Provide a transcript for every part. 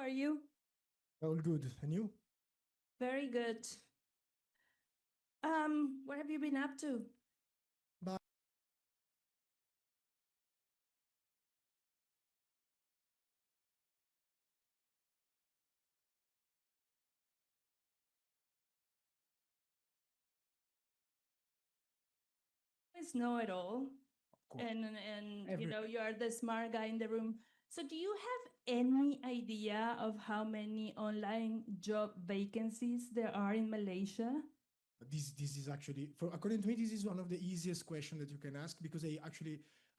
are you? All good. And you? Very good. What have you been up to? But Always know it all, of course. and Every- you are the smart guy in the room. So, do you have any idea of how many online job vacancies there are in Malaysia? This is actually, for according to me, this is one of the easiest questions that you can ask because I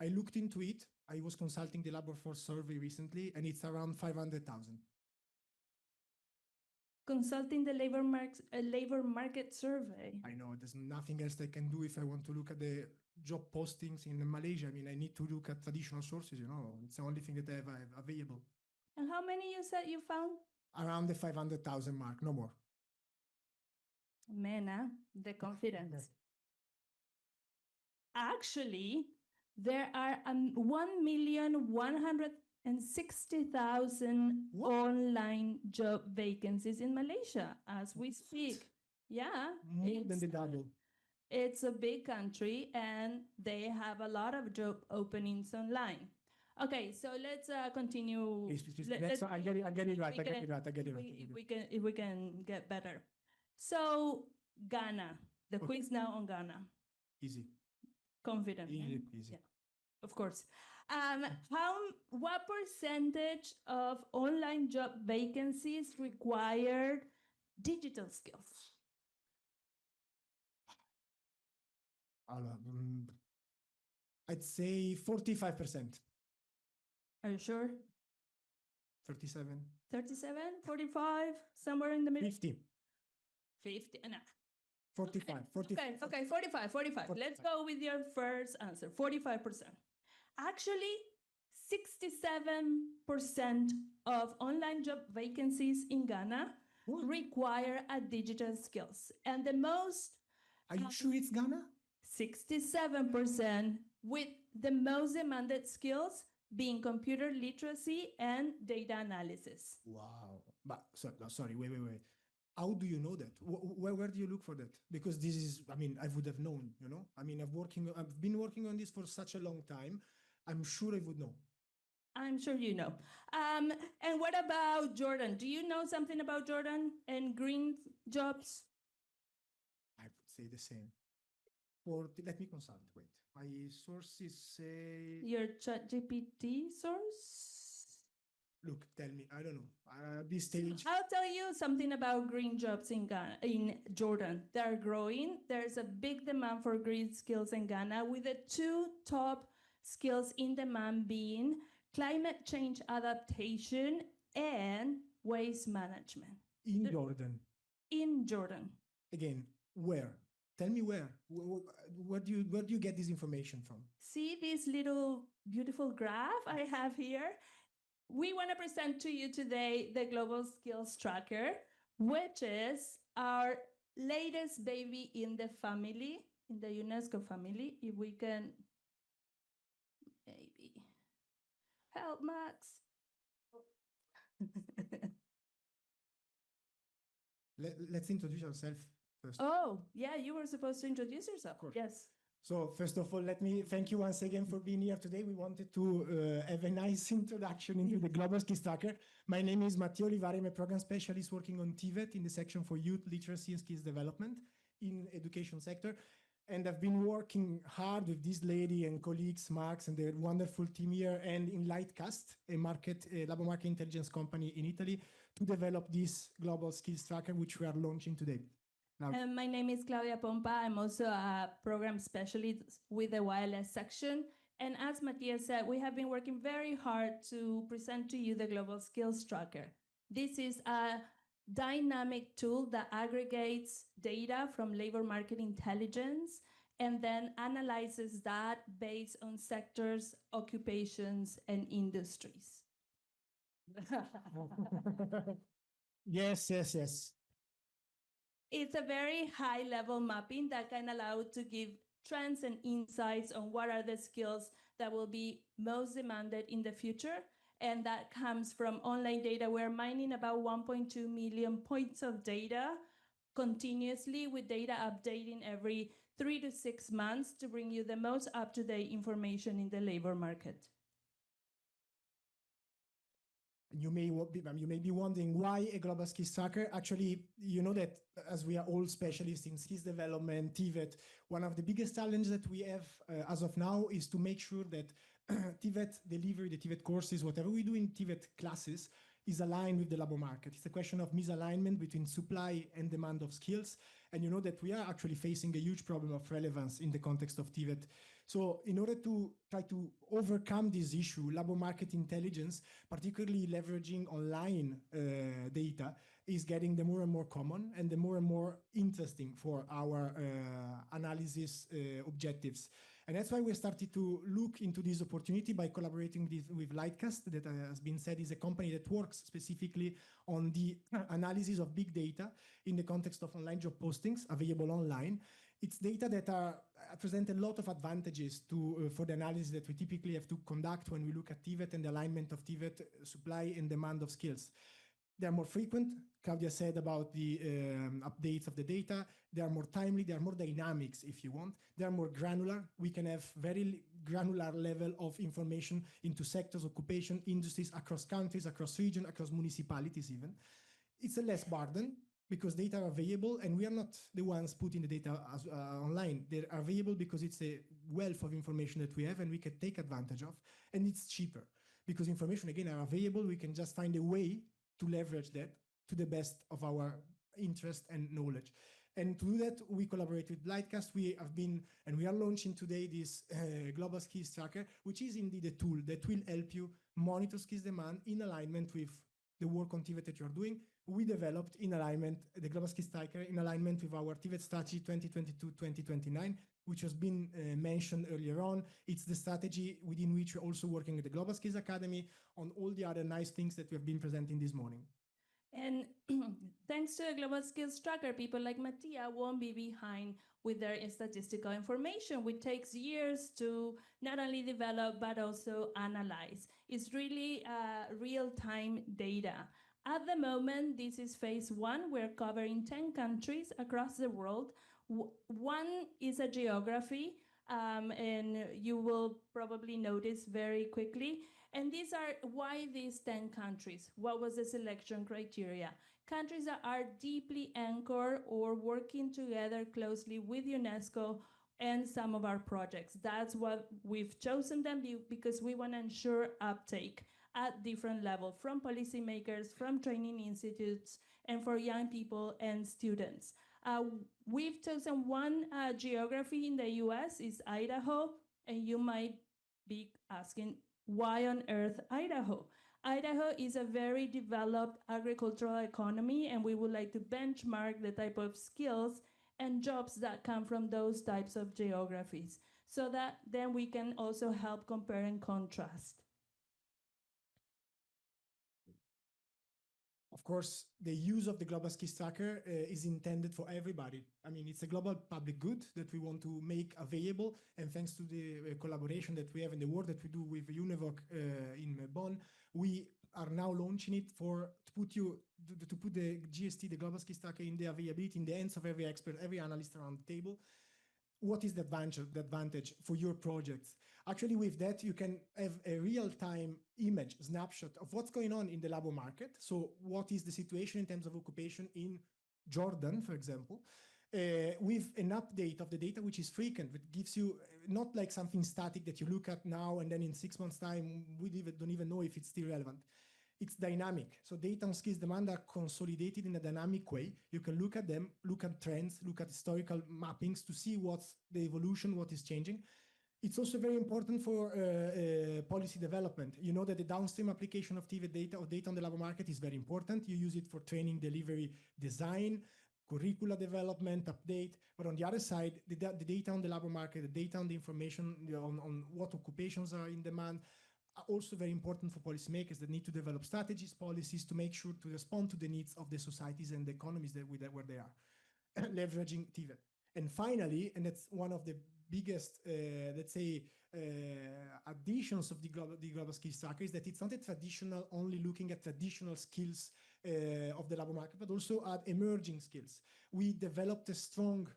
looked into it. I was consulting the labor force survey recently, and it's around 500,000. Consulting the labor market survey. I know there's nothing else I can do if I want to look at the job postings in Malaysia. I mean, I need to look at traditional sources, it's the only thing that I have available. And how many you said you found? Around the 500,000 mark, no more. Man, the confidence. Actually, there are 1,160,000 What? online job vacancies in Malaysia as we speak. Yeah, More than the double. it's a big country and they have a lot of job openings online. Okay, so let's continue. Please. I get it right. If we can get better. So Ghana, the Okay. quiz now on Ghana. Easy. Confident. Easy. Yeah, of course. What percentage of online job vacancies require digital skills? I'd say 45%. Are you sure? 37. 37, 45, somewhere in the middle? 50. 50, no. 45. 45. Okay, 45. 45. Let's go with your first answer, 45%. Actually, 67% of online job vacancies in Ghana What? require a digital skills. And the most, Are you sure it's Ghana? 67%, with the most demanded skills being computer literacy and data analysis. Wow. But sorry, wait. How do you know that? Where do you look for that? Because this is, I mean, I would have known, I mean, I've been working on this for such a long time. I'm sure I would know. I'm sure you know. And what about Jordan? Do you know something about Jordan and green jobs? I would say the same. Let me consult. Wait, my sources say. Your ChatGPT source? Look, tell me. I don't know. This stage. I'll tell you something about green jobs in Ghana, in Jordan. They're growing. There's a big demand for green skills in Ghana, with the two top skills in demand being climate change adaptation and waste management. In Jordan. In Jordan. Again, where? Tell me where. Where do you get this information from? See this little beautiful graph I have here? We want to present to you today the Global Skills Tracker, which is our latest baby in the family, in the UNESCO family. If we can maybe help Max. Let's introduce ourselves first. Oh, yeah, you were supposed to introduce yourself. Of course. Yes. So first of all, let me thank you once again for being here today. We wanted to have a nice introduction into the Global Skills Tracker. My name is Mattia Olivari. I'm a program specialist working on TVET in the section for youth literacy and skills development in education sector. And I've been working hard with this lady and colleagues, Max, and their wonderful team here, and in Lightcast, a labor market intelligence company in Italy, to develop this Global Skills Tracker, which we are launching today. Now, My name is Claudia Pompa. I'm also a program specialist with the wireless section. And as Mattia said, we have been working very hard to present to you the Global Skills Tracker. This is a dynamic tool that aggregates data from labor market intelligence and then analyzes that based on sectors, occupations, and industries. Yes. It's a very high-level mapping that can allow to give trends and insights on what are the skills that will be most demanded in the future. and that comes from online data. We're mining about 1.2 million points of data continuously, with data updating every 3 to 6 months to bring you the most up-to-date information in the labor market. You may be wondering why a global skills tracker. Actually, you know that as we are all specialists in skills development, TVET, one of the biggest challenges that we have as of now is to make sure that TVET delivery, the TVET courses, whatever we do in TVET classes, is aligned with the labor market. It's a question of misalignment between supply and demand of skills. And you know that we are actually facing a huge problem of relevance in the context of TVET. So in order to try to overcome this issue, labor market intelligence, particularly leveraging online data, is getting the more and more common and the more and more interesting for our analysis objectives. And that's why we started to look into this opportunity by collaborating with Lightcast, that has been said is a company that works specifically on the analysis of big data in the context of online job postings available online. It's data that present a lot of advantages for the analysis that we typically have to conduct when we look at TVET and the alignment of TVET supply and demand of skills. They are more frequent. Claudia said about the updates of the data. They are more timely. They are more dynamics, if you want. They are more granular. We can have very granular level of information into sectors, occupation, industries, across countries, across regions, across municipalities even. It's a less burden because data are available, and we are not the ones putting the data online. They're available because it's a wealth of information that we have and we can take advantage of, and it's cheaper because information, again, are available. We can just find a way to leverage that to the best of our interest and knowledge. And to do that, we collaborate with Lightcast. We have been, and we are launching today this Global Skills Tracker, which is indeed a tool that will help you monitor skills demand in alignment with the work on TVET that you're doing. We developed in alignment, the Global Skills Tracker in alignment with our TVET strategy 2022-2029, which has been mentioned earlier on. It's the strategy within which we're also working with the Global Skills Academy on all the other nice things that we have been presenting this morning. And thanks to a Global Skills Tracker, people like Mattia won't be behind with their statistical information, which takes years to not only develop, but also analyze. It's really real-time data. At the moment, this is phase one. We're covering 10 countries across the world. One is a geography, and you will probably notice very quickly. And these are, why these 10 countries? What was the selection criteria? Countries that are deeply anchored or working together closely with UNESCO and some of our projects. That's what we've chosen them because we want to ensure uptake at different levels, from policymakers, from training institutes, and for young people and students. We've chosen one geography in the US, is Idaho, and you might be asking, why on earth Idaho? Idaho is a very developed agricultural economy, and we would like to benchmark the type of skills and jobs that come from those types of geographies, so that then we can also help compare and contrast. Of course, the use of the Global Skills Tracker is intended for everybody. I mean, it's a global public good that we want to make available, and thanks to the collaboration that we have and the work that we do with UNEVOC in Bonn, we are now launching it to put the GST, the Global Skills Tracker, in the availability in the hands of every expert, every analyst around the table. What is the advantage for your projects? Actually, with that, you can have a real-time image, snapshot of what's going on in the labor market. So what is the situation in terms of occupation in Jordan, for example, with an update of the data, which is frequent. It gives you not like something static that you look at now and then in 6 months' time, we don't even know if it's still relevant. It's dynamic. So data on skills demand are consolidated in a dynamic way. You can look at them, look at trends, look at historical mappings to see what's the evolution, what is changing. It's also very important for policy development. You know that the downstream application of TVET data or data on the labor market is very important. You use it for training, delivery, design, curricula development, update. But on the other side, the data on the labor market, the data on the information on what occupations are in demand, are also very important for policymakers that need to develop strategies, policies to make sure to respond to the needs of the societies and the economies where they are, leveraging TVET. And finally, and that's one of the biggest, let's say, additions of the global skills tracker is that it's not a traditional, only looking at traditional skills of the labor market, but also at emerging skills. We developed a strong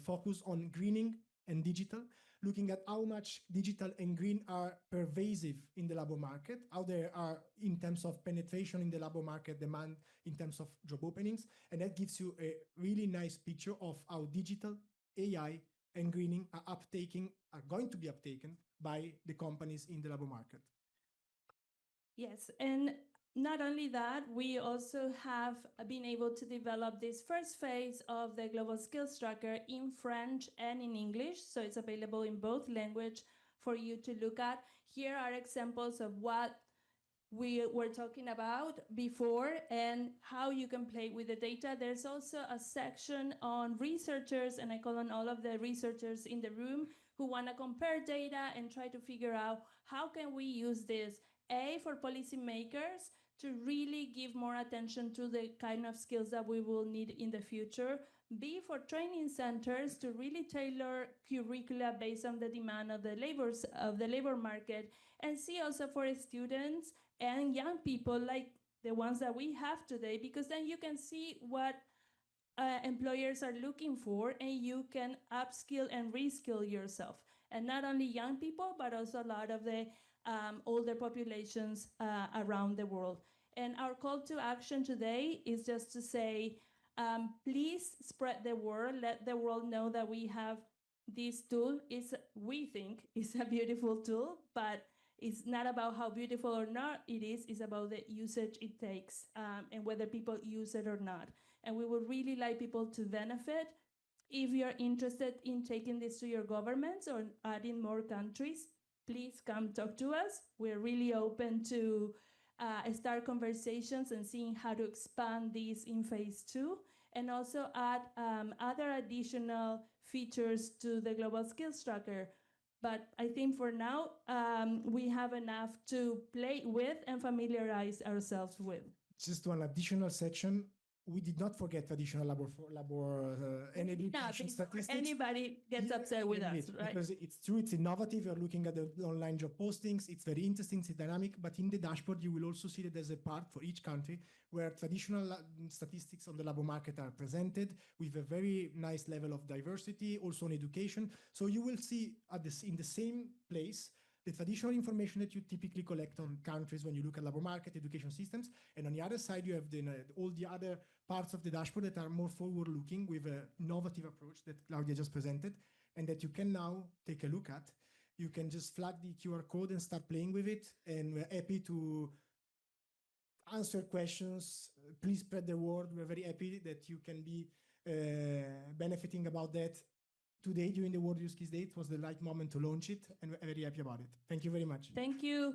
focus on greening and digital, looking at how much digital and green are pervasive in the labor market, how they are in terms of penetration in the labor market demand, in terms of job openings. And that gives you a really nice picture of how digital, AI, and greening are going to be uptaken by the companies in the labor market. Yes, and not only that, we also have been able to develop this first phase of the Global Skills Tracker in French and in English, so it's available in both language for you to look at. Here are examples of what we were talking about before and how you can play with the data. There's also a section on researchers, and I call on all of the researchers in the room who want to compare data and try to figure out how can we use this, A, for policymakers to really give more attention to the kind of skills that we will need in the future, B, for training centers to really tailor curricula based on the demand of the labor market, and C, also for students and young people like the ones that we have today, because then you can see what employers are looking for and you can upskill and reskill yourself. And not only young people, but also a lot of the older populations around the world. And our call to action today is just to say, please spread the word, let the world know that we have this tool. We think it's a beautiful tool, but it's not about how beautiful or not it is, it's about the usage it takes and whether people use it or not. And we would really like people to benefit. If you're interested in taking this to your governments or adding more countries, please come talk to us. We're really open to start conversations and seeing how to expand this in phase 2 and also add other additional features to the Global Skills Tracker. But I think for now, we have enough to play with and familiarize ourselves with. Just one additional section. We did not forget traditional labor and education statistics. Anybody gets upset with us, right? Because it's true, it's innovative. You're looking at the online job postings. It's very interesting, it's dynamic. But in the dashboard, you will also see that there's a part for each country where traditional statistics on the labor market are presented with a very nice level of diversity, also on education. So you will see in the same place the traditional information that you typically collect on countries when you look at labor market, education systems. And on the other side, you have all the other parts of the dashboard that are more forward-looking with an innovative approach that Claudia just presented and that you can now take a look at. You can just flag the QR code and start playing with it. And we're happy to answer questions. Please spread the word. We're very happy that you can be benefiting about that. Today, during the World Youth Skills Day, it was the right moment to launch it, and we're very happy about it. Thank you very much. Thank you.